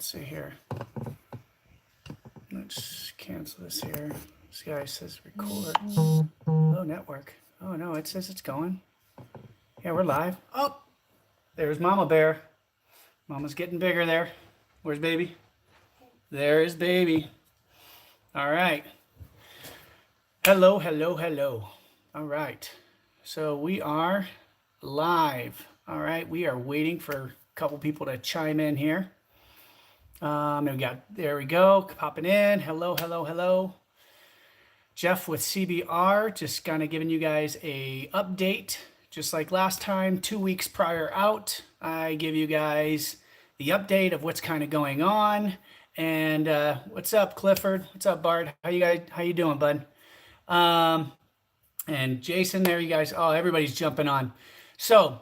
let's see here. Let's cancel this here. This guy says record. Low network. Oh no, it says it's going. Yeah, we're live. Oh, there's Mama Bear. Mama's getting bigger there. Where's baby? There is baby. All right. Hello, hello, hello. All right. So we are live. All right. We are waiting for a couple people to chime in here. There we go. Popping in. Hello, hello, hello. Jeff with CBR, just kind of giving you guys a update. Just like last time, 2 weeks prior out, I give you guys the update of what's kind of going on. And what's up, Clifford? What's up, Bart? How you doing, bud? And Jason, there you guys. Oh, everybody's jumping on. So,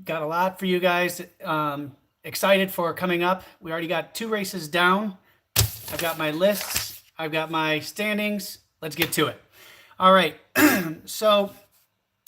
got a lot for you guys. Excited for coming up. We already got 2 races down. I've got my lists. I've got my standings. Let's get to it. All right. So,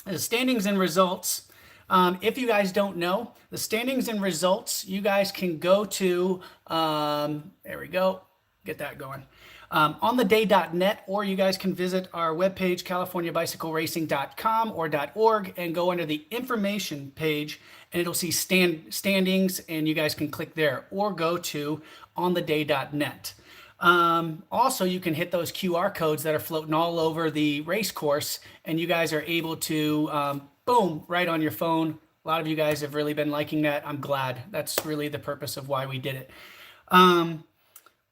the standings and results. If you guys don't know, the standings and results, you guys can go to, there we go, get that going, ontheday.net, or you guys can visit our webpage, californiabicycleracing.com or .org, and go under the information page, and it'll see standings, and you guys can click there, or go to ontheday.net. Also, you can hit those QR codes that are floating all over the race course, and you guys are able to, boom, right on your phone. A lot of you guys have really been liking that. I'm glad. That's really the purpose of why we did it.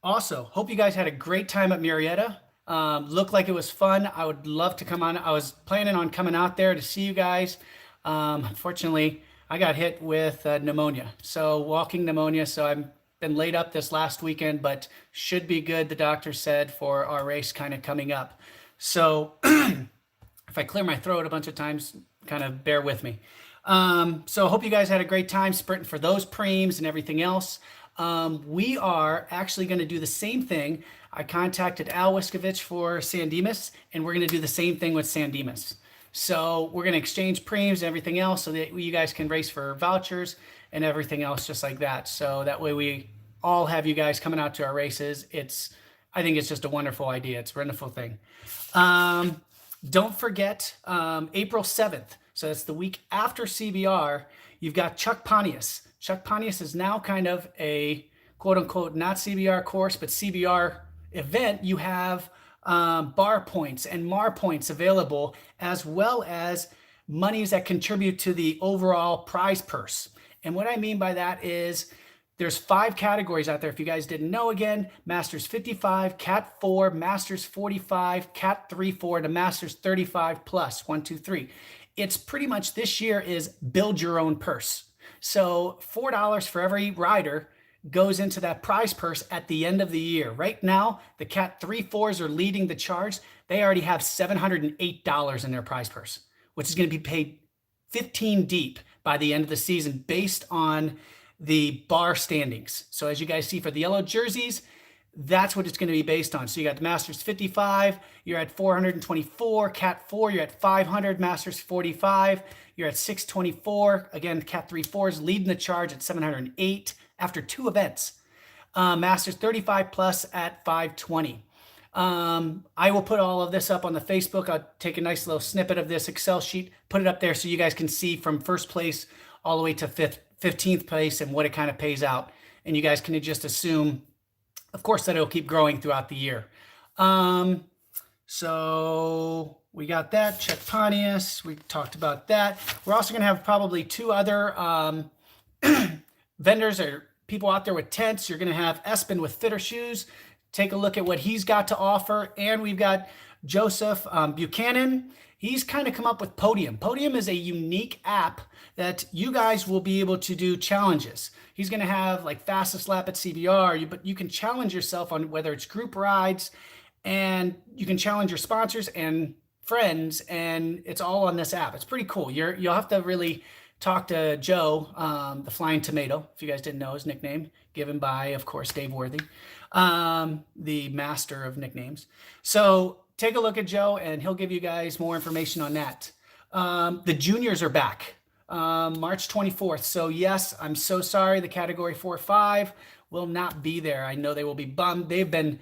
Also, hope you guys had a great time at Murrieta. Looked like it was fun. I would love to come on. I was planning on coming out there to see you guys. Unfortunately, I got hit with pneumonia. So walking pneumonia. So I've been laid up this last weekend, but should be good, the doctor said, for our race kind of coming up. So if I clear my throat a bunch of times, kind of bear with me. So hope you guys had a great time sprinting for those preems and everything else. We are actually going to do the same thing. I contacted Al Wiskovich for San Dimas, and we're going to do the same thing with San Dimas. So we're going to exchange preems and everything else so that you guys can race for vouchers and everything else just like that. So that way we all have you guys coming out to our races. I think it's just a wonderful idea. It's a wonderful thing. Don't forget, April 7th. So that's the week after CBR. You've got Chuck Pontius. Chuck Pontius is now kind of a quote unquote, not CBR course, but CBR event. You have bar points and MAR points available, as well as monies that contribute to the overall prize purse. And what I mean by that is there's 5 categories out there. If you guys didn't know, again, Masters 55, Cat 4, Masters 45, Cat 3, 4, to Masters 35 plus 1, 2, 3. It's pretty much this year is build your own purse. So $4 for every rider goes into that prize purse at the end of the year. Right now, the Cat 3, 4s are leading the charge. They already have $708 in their prize purse, which is going to be paid 15 deep by the end of the season based on the bar standings. So as you guys see for the yellow jerseys, that's what it's going to be based on. So you got the Masters 55, you're at 424, Cat 4, you're at 500, Masters 45, you're at 624. Again, Cat 3, 4 is leading the charge at 708 after 2 events. Masters 35 plus at 520. I will put all of this up on the Facebook. I'll take a nice little snippet of this Excel sheet, put it up there so you guys can see from first place all the way to 15th place and what it kind of pays out. And you guys can just assume, of course, that it'll keep growing throughout the year. So we got that. Chuck Pontius. We talked about that. We're also going to have probably 2 other vendors or people out there with tents. You're going to have Espen with Fitter Shoes. Take a look at what he's got to offer. And we've got Joseph Buchanan. He's kind of come up with Podium. Podium is a unique app that you guys will be able to do challenges. He's going to have like fastest lap at CBR, but you can challenge yourself on whether it's group rides, and you can challenge your sponsors and friends, and it's all on this app. It's pretty cool. You'll have to really talk to Joe, the Flying Tomato, if you guys didn't know his nickname, given by, of course, Dave Worthy, the master of nicknames. So take a look at Joe, and he'll give you guys more information on that. The juniors are back, March 24th. So yes, I'm so sorry. The category 4-5 will not be there. I know they will be bummed. They've been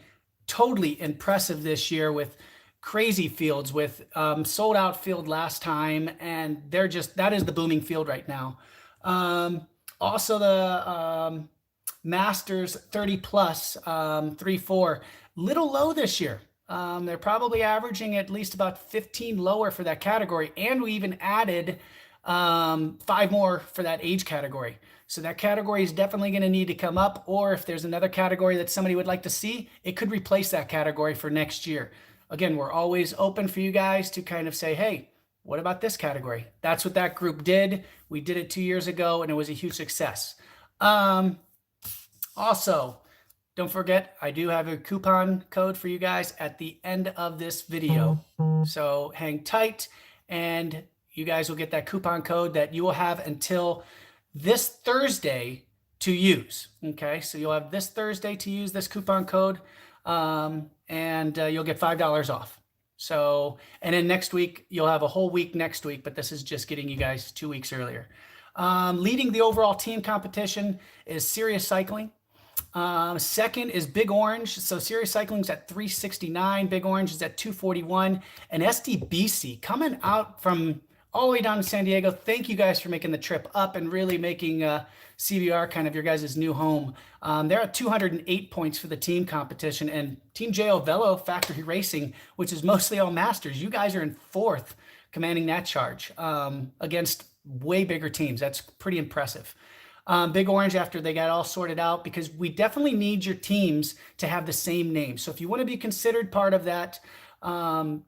totally impressive this year with crazy fields, with sold out field last time, and they're just, that is the booming field right now. Also the Masters 30 plus 3-4, little low this year. They're probably averaging at least about 15 lower for that category, and we even added 5 more for that age category. So that category is definitely going to need to come up, or if there's another category that somebody would like to see, it could replace that category for next year. Again, we're always open for you guys to kind of say, hey, what about this category? That's what that group did. We did it 2 years ago, and it was a huge success. Also, don't forget, I do have a coupon code for you guys at the end of this video. So hang tight, and you guys will get that coupon code that you will have until this Thursday to use. Okay, so you'll have this Thursday to use this coupon code, and you'll get $5 off. So, and then next week, you'll have a whole week next week, but this is just getting you guys 2 weeks earlier. Leading the overall team competition is Serious Cycling. Second is Big Orange. So Serious Cycling's at 369. Big Orange is at 241. And SDBC coming out from all the way down to San Diego. Thank you guys for making the trip up and really making CBR kind of your guys' new home. They're at 208 points for the team competition. And Team JO Velo Factory Racing, which is mostly all masters, you guys are in 4th, commanding that charge against way bigger teams. That's pretty impressive. Big Orange, after they got all sorted out, because we definitely need your teams to have the same name. So if you want to be considered part of that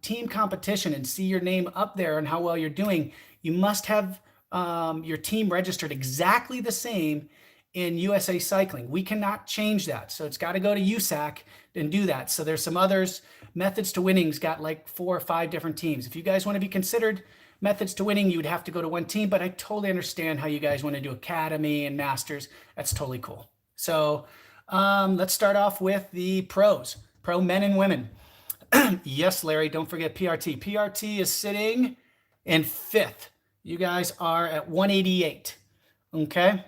team competition and see your name up there and how well you're doing, you must have your team registered exactly the same in USA Cycling. We cannot change that. So it's got to go to USAC and do that. So there's some others. Methods to Winning's got like 4 or 5 different teams. If you guys want to be considered Methods to Winning, you'd have to go to one team, but I totally understand how you guys want to do Academy and Masters. That's totally cool. So let's start off with the pros, pro men and women. Yes, Larry, don't forget PRT. PRT is sitting in 5th. You guys are at 188. Okay.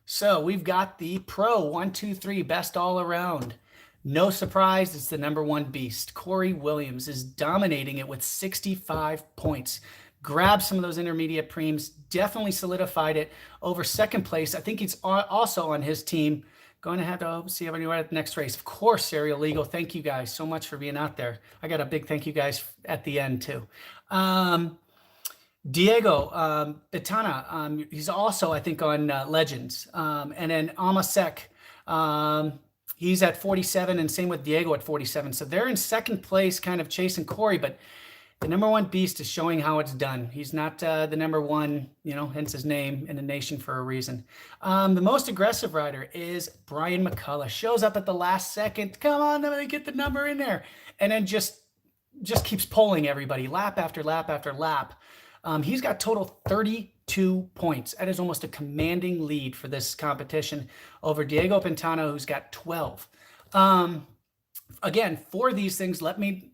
So we've got the pro 1, 2, 3 best all around. No surprise, it's the #1 beast. Corey Williams is dominating it with 65 points. Grabbed some of those intermediate preems, definitely solidified it over 2nd place. I think he's also on his team. Going to have to see everybody at the next race. Of course, Serial Legal, thank you guys so much for being out there. I got a big thank you guys at the end too. Diego Betana, he's also, I think, on Legends. And then Amasek, he's at 47, and same with Diego at 47. So they're in 2nd place, kind of chasing Corey, but the #1 beast is showing how it's done. He's not the #1, hence his name in the nation for a reason. The most aggressive rider is Brian McCullough. Shows up at the last second. Come on, let me get the number in there. And then just keeps pulling everybody lap after lap after lap. He's got total 32 points. That is almost a commanding lead for this competition over Diego Pintano, who's got 12. Again, for these things, let me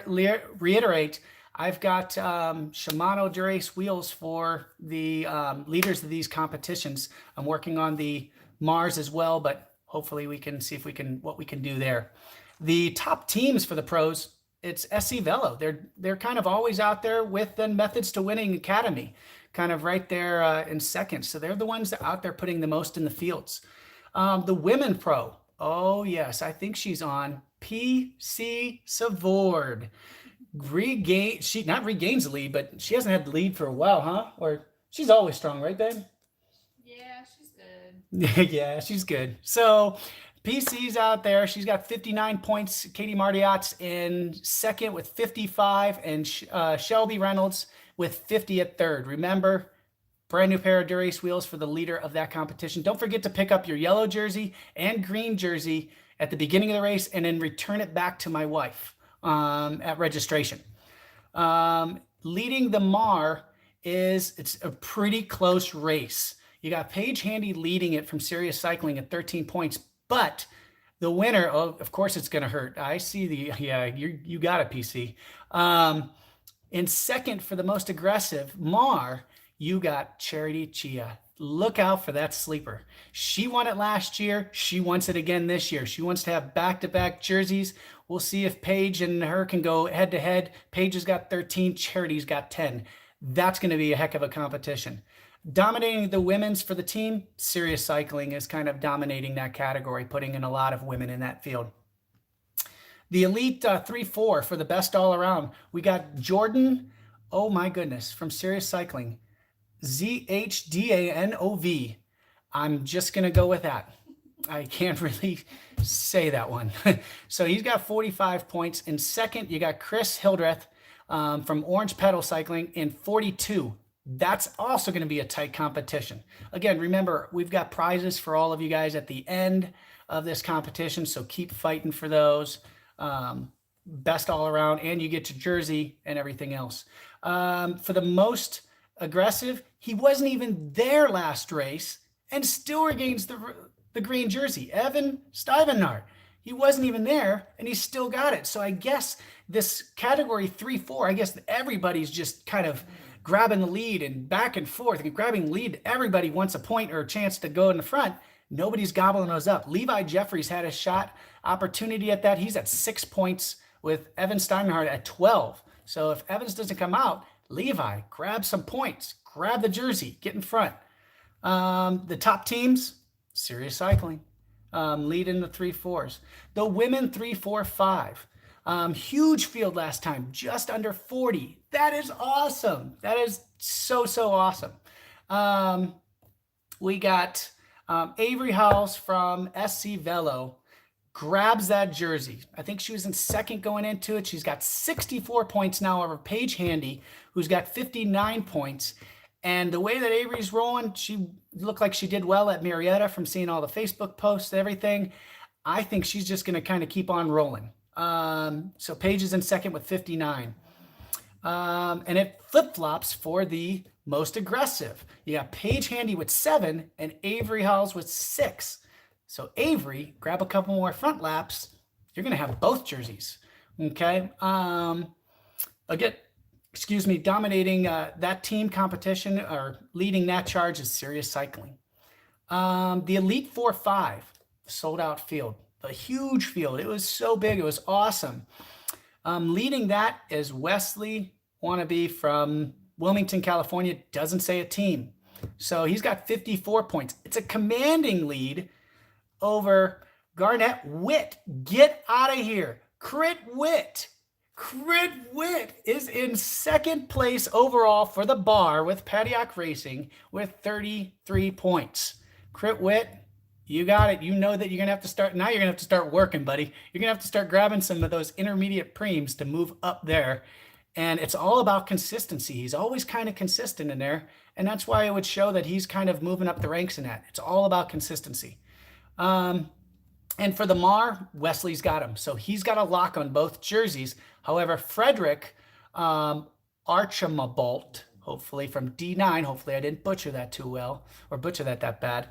reiterate, I've got Shimano Dura-Ace wheels for the leaders of these competitions. I'm working on the Mars as well, but hopefully we can see if what we can do there. The top teams for the pros, it's SC Velo. They're kind of always out there with the Methods to Winning Academy, kind of right there in 2nd. So they're the ones that are out there putting the most in the fields. The women pro, oh yes, I think she's on PC Savord. She not regains the lead, but she hasn't had the lead for a while, huh? Or she's always strong, right, babe? Yeah, she's good. Yeah, she's good. So PC's out there. She's got 59 points. Katie Martiott's in 2nd with 55, and Shelby Reynolds with 50 at 3rd. Remember, brand new pair of Dura-Ace wheels for the leader of that competition. Don't forget to pick up your yellow jersey and green jersey at the beginning of the race, and then return it back to my wife at registration. Leading the MAR it's a pretty close race. You got Paige Handy leading it from Serious Cycling at 13 points, but the winner, of course it's going to hurt. I see you got a PC. In 2nd for the most aggressive MAR, you got Charity Chia. look out for that sleeper. She won it last year. She wants it again this year. She wants to have back-to-back jerseys. We'll see if Paige and her can go head-to-head. Paige has got 13. Charity's got 10. That's going to be a heck of a competition. Dominating the women's for the team, Serious Cycling is kind of dominating that category, putting in a lot of women in that field. The Elite 3-4 for the best all-around. We got Jordan, oh my goodness, from Serious Cycling. Zhdanov. I'm just going to go with that. I can't really say that one. So he's got 45 points. In second, you got Chris Hildreth from Orange Pedal Cycling in 42. That's also going to be a tight competition. Again, remember, we've got prizes for all of you guys at the end of this competition, so keep fighting for those. Best all around, and you get to jersey and everything else. For the most aggressive, he wasn't even there last race and still regains the green jersey. Evan Stevenard. He wasn't even there and he still got it. So I guess this category 3-4, I guess everybody's just kind of grabbing the lead and back and forth and grabbing the lead. Everybody wants a point or a chance to go in the front. Nobody's gobbling those up. Levi Jeffries had a shot opportunity at that. He's at 6 points with Evan Steinhardt at 12. So if Evans doesn't come out, Levi, grab some points, grab the jersey, get in front. The top teams, Serious Cycling, lead in the 3-4s. The women 3-4-5. Huge field last time, just under 40. That is awesome. That is so awesome. We got Avery Howells from SC Velo grabs that jersey. I think she was in second going into it. She's got 64 points now over Paige Handy, who's got 59 points. And the way that Avery's rolling, she looked like she did well at Marietta from seeing all the Facebook posts and everything. I think she's just going to kind of keep on rolling. So Paige is in second with 59. And it flip-flops for the most aggressive. You got Paige Handy with 7 and Avery Howells with 6. So Avery, grab a couple more front laps. You're going to have both jerseys. Okay. Dominating that team competition or leading that charge is Serious Cycling. The Elite 4-5 sold out field, a huge field. It was so big. It was awesome. Leading that is Wesley Wannabe from Wilmington, California. Doesn't say a team. So he's got 54 points. It's a commanding lead over Garnett Witt. Get out of here. Crit Witt is in second place overall for the bar with Paddock Racing with 33 points. Crit Witt, you got it. You know that you're going to have to start. Now you're going to have to start working, buddy. You're going to have to start grabbing some of those intermediate preems to move up there. And it's all about consistency. He's always kind of consistent in there. And that's why it would show that he's kind of moving up the ranks in that. It's all about consistency. And for the Mar, Wesley's got him. So he's got a lock on both jerseys. However, Frederick Archimabalt, hopefully from D9, hopefully I didn't butcher that too well or butcher that bad.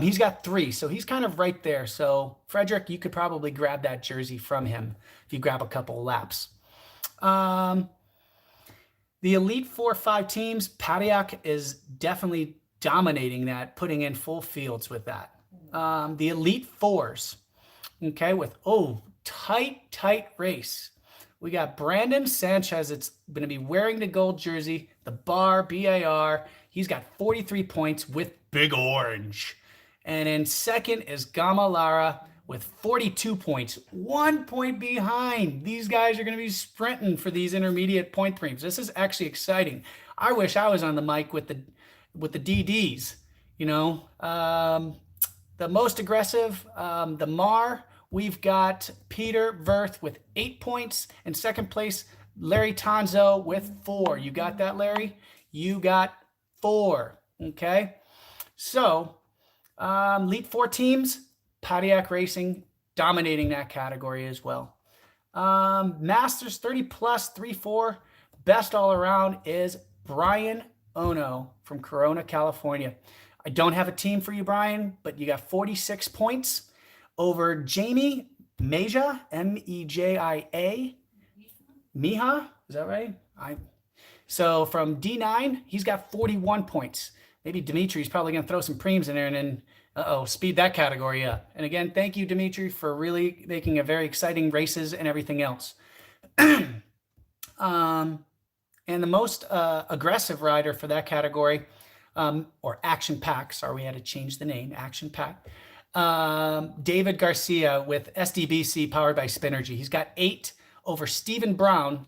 He's got 3, so he's kind of right there. So Frederick, you could probably grab that jersey from him if you grab a couple of laps. The Elite 4-5 teams, Paddock is definitely dominating that, putting in full fields with that. The Elite 4s, okay, with, tight race. We got Brandon Sanchez. It's going to be wearing the gold jersey, the BAR. He's got 43 points with Big Orange. And in second is Gama Lara with 42 points, 1 point behind. These guys are going to be sprinting for these intermediate point preems. This is actually exciting. I wish I was on the mic with the DDs, you know. The most aggressive, the Mar, we've got Peter Verth with 8 points. In second place, Larry Tonzo with 4. You got that, Larry? You got 4. Okay. So, Elite 4 teams, Paddock Racing dominating that category as well. Masters 30 plus 3-4, best all around is Brian Ono from Corona, California. I don't have a team for you, Brian, but you got 46 points over Jamie Meja, Mejia. Miha, is that right? So from D9, he's got 41 points. maybe Dimitri's probably going to throw some preems in there and then, speed that category up. And again, thank you, Dimitri, for really making a very exciting races and everything else. And the most aggressive rider for that category, or Action Pack, sorry, we had to change the name, Action Pack. David Garcia with SDBC powered by Spinergy. He's got 8 over Stephen Brown,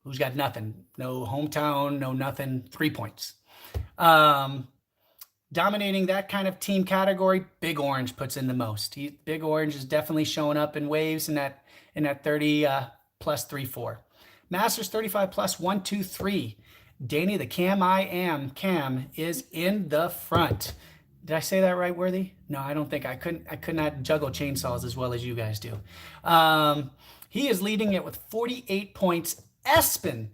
who's got nothing. No hometown, no nothing, 3 points. Dominating that kind of team category, Big Orange puts in the most. Big Orange is definitely showing up in waves in that 30 plus 3-4. Masters 35 plus 1, 2, 3. Danny the Cam is in the front. Did I say that right, Worthy? No, I don't think I could not juggle chainsaws as well as you guys do. He is leading it with 48 points. Espen,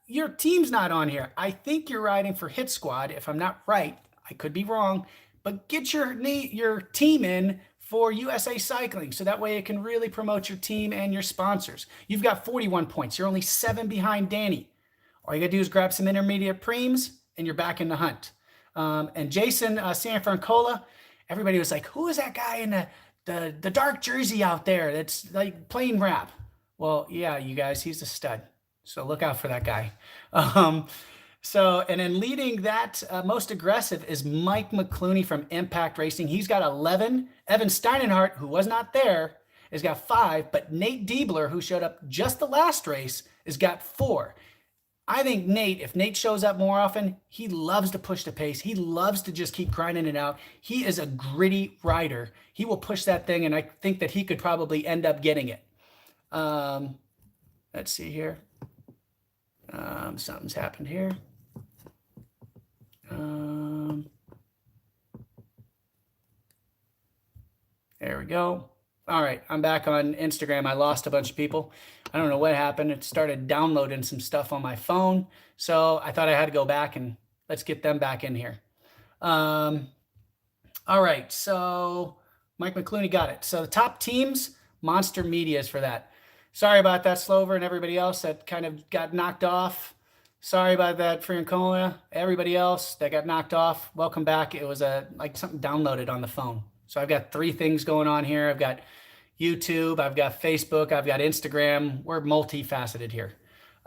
your team's not on here. I think you're riding for Hit Squad. If I'm not right, I could be wrong, but get your team in for USA Cycling, so that way it can really promote your team and your sponsors. You've got 41 points. You're only 7 behind Danny. All you gotta do is grab some intermediate preems, and you're back in the hunt. And Jason Sanfrancola, everybody was like, "Who is that guy in the dark jersey out there that's like playing rap?" Well, yeah, you guys, he's a stud. So look out for that guy. And then leading that most aggressive is Mike McClooney from Impact Racing. He's got 11. Evan Steinenhart, who was not there, has got 5. But Nate Diebler, who showed up just the last race, has got 4. I think Nate, if Nate shows up more often, he loves to push the pace. He loves to just keep grinding it out. He is a gritty rider. He will push that thing, and I think that he could probably end up getting it. Let's see here. Something's happened here. There we go. All right, I'm back on Instagram. I lost a bunch of people. I don't know what happened. It started downloading some stuff on my phone. So I thought I had to go back and let's get them back in here. All right, so Mike McClooney got it. So the top teams, Monster Media is for that. Sorry about that, Slover, and everybody else that kind of got knocked off. Sorry about that, Franconia. Everybody else that got knocked off, welcome back. It was like something downloaded on the phone. So I've got 3 things going on here. I've got YouTube, I've got Facebook, I've got Instagram. We're multifaceted here.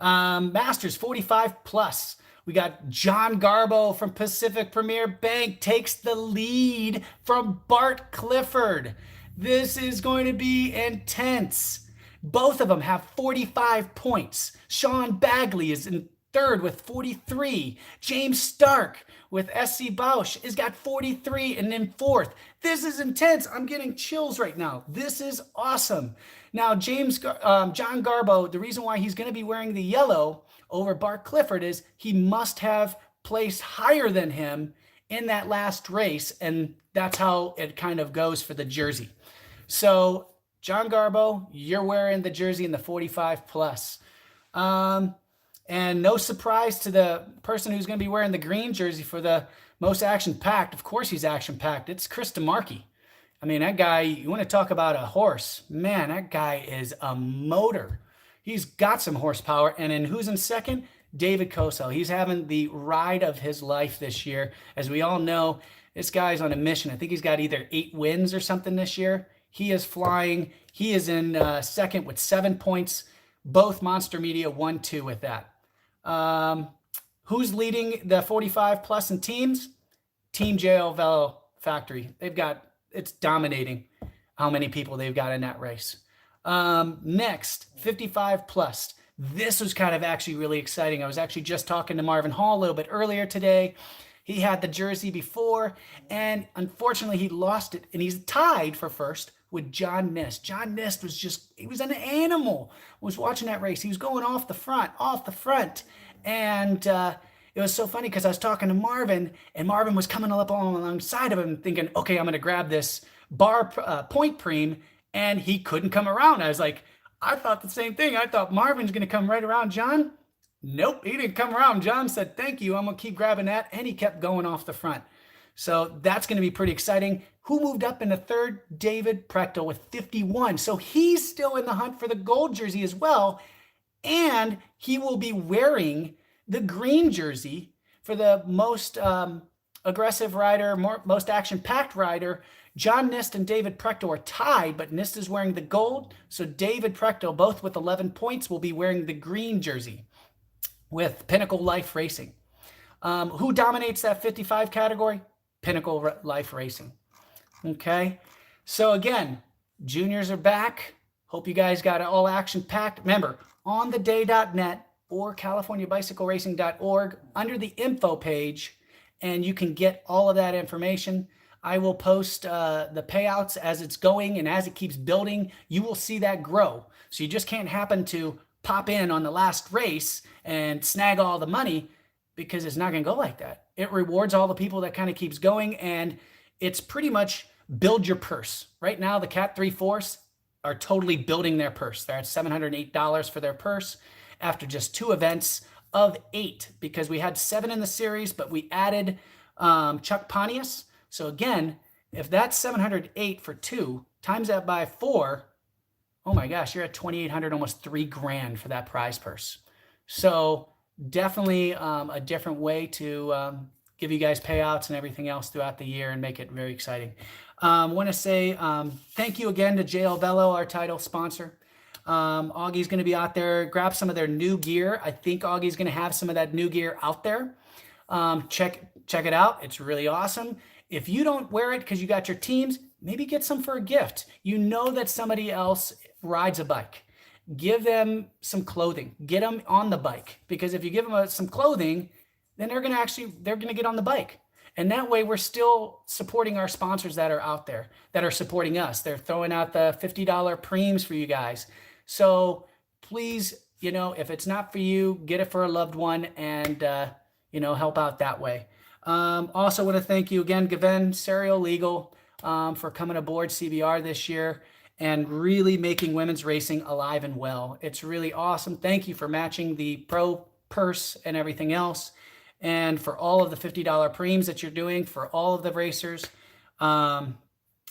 Masters 45 plus. We got John Garbo from Pacific Premier Bank takes the lead from Bart Clifford. This is going to be intense. Both of them have 45 points. Sean Bagley is in third with 43. James Stark with SC Bausch has got 43 and in fourth. This is intense. I'm getting chills right now. This is awesome. Now, John Garbo, the reason why he's going to be wearing the yellow over Bart Clifford is he must have placed higher than him in that last race, and that's how it kind of goes for the jersey. So, John Garbo, you're wearing the jersey in the 45 plus. And no surprise to the person who's going to be wearing the green jersey for the most action-packed. Of course he's action-packed. It's Chris DeMarchi. I mean, that guy, you want to talk about a horse. Man, that guy is a motor. He's got some horsepower. And then who's in second? David Kosel. He's having the ride of his life this year. As we all know, this guy's on a mission. I think he's got either 8 wins or something this year. He is flying. He is in second with 7 points. Both Monster Media 1-2 with that. Who's leading the 45 plus in teams? Team JL Velo Factory. It's dominating how many people they've got in that race. Next, 55 plus. This was kind of actually really exciting. I was actually just talking to Marvin Hall a little bit earlier today. He had the jersey before, and unfortunately he lost it, and he's tied for first with John Nist. John Nist he was an animal. I was watching that race. He was going off the front. And it was so funny because I was talking to Marvin, and Marvin was coming up alongside of him thinking, okay, I'm going to grab this point preem, and he couldn't come around. I was like, I thought the same thing. I thought Marvin's going to come right around John. Nope, he didn't come around. John said, thank you. I'm going to keep grabbing that. And he kept going off the front. So that's going to be pretty exciting. Who moved up in the third? David Prechtel with 51. So he's still in the hunt for the gold jersey as well. And he will be wearing the green jersey for the most aggressive rider, most action-packed rider, John Nist and David Prechtel are tied, but Nist is wearing the gold. So David Prechtel, both with 11 points, will be wearing the green jersey with Pinnacle Life Racing. Who dominates that 55 category? Pinnacle Life Racing. Okay. So again, juniors are back. Hope you guys got it all action packed. Remember, ontheday.net or californiabicycleracing.org under the info page, and you can get all of that information. I will post the payouts as it's going, and as it keeps building, you will see that grow. So you just can't happen to pop in on the last race and snag all the money, because it's not going to go like that. It rewards all the people that kind of keeps going, and it's pretty much build your purse. Right now, the Cat 3 Force are totally building their purse. They're at $708 for their purse after just 2 events of 8, because we had 7 in the series, but we added Chuck Pontius. So again, if that's 708 for 2, times that by 4, oh my gosh, you're at 2,800, almost $3,000 for that prize purse. So definitely a different way to give you guys payouts and everything else throughout the year and make it very exciting. Want to say thank you again to JL Velo, our title sponsor. Augie's going to be out there, grab some of their new gear. I think Augie's going to have some of that new gear out there. Check it out. It's really awesome. If you don't wear it because you got your teams, maybe get some for a gift. You know that somebody else rides a bike. Give them some clothing. Get them on the bike, because if you give them some clothing, then they're going to get on the bike. And that way we're still supporting our sponsors that are out there, that are supporting us. They're throwing out the $50 preems for you guys. So please, if it's not for you, get it for a loved one, and, help out that way. Also want to thank you again, Gavin Serial Legal, for coming aboard CBR this year and really making women's racing alive and well. It's really awesome. Thank you for matching the pro purse and everything else, and for all of the $50 preems that you're doing for all of the racers. And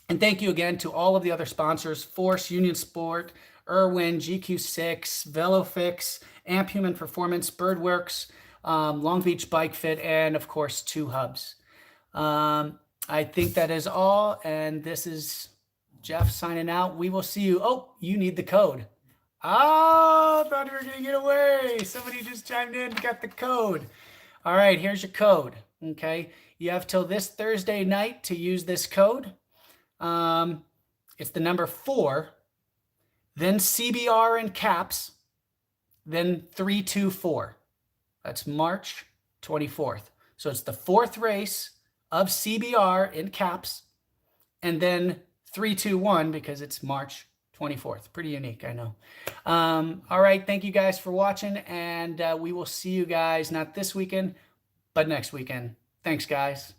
thank you again to all of the other sponsors: Force, Union Sport, Irwin, GQ6, VeloFix, Amp Human Performance, Birdworks, Long Beach Bike Fit, and of course 2 Hubs. I think that is all, and this is Jeff signing out. We will see you. Oh, you need the code. Oh, I thought we were going to get away. Somebody just chimed in, got the code. All right, here's your code. Okay, you have till this Thursday night to use this code. It's the number 4, then CBR in caps, then 324. That's March 24th. So it's the 4th race of CBR in caps, and then 321 because it's March 24th. Pretty unique, I know. All right, thank you guys for watching, and we will see you guys not this weekend, but next weekend. Thanks, guys.